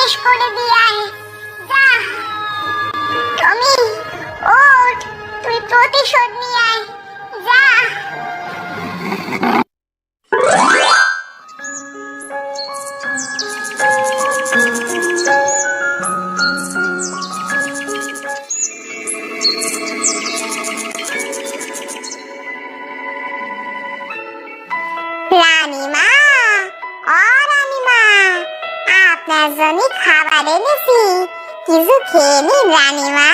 শেষ করে দিয়ে আয়। যা টমি, ওঠ, তুই প্রতিশোধ নিয়ে আয়। যা। রানীমা, ও রানীমা, আপনার জন্য খাবার এনেছি, কিছু খেয়ে নিন রানীমা।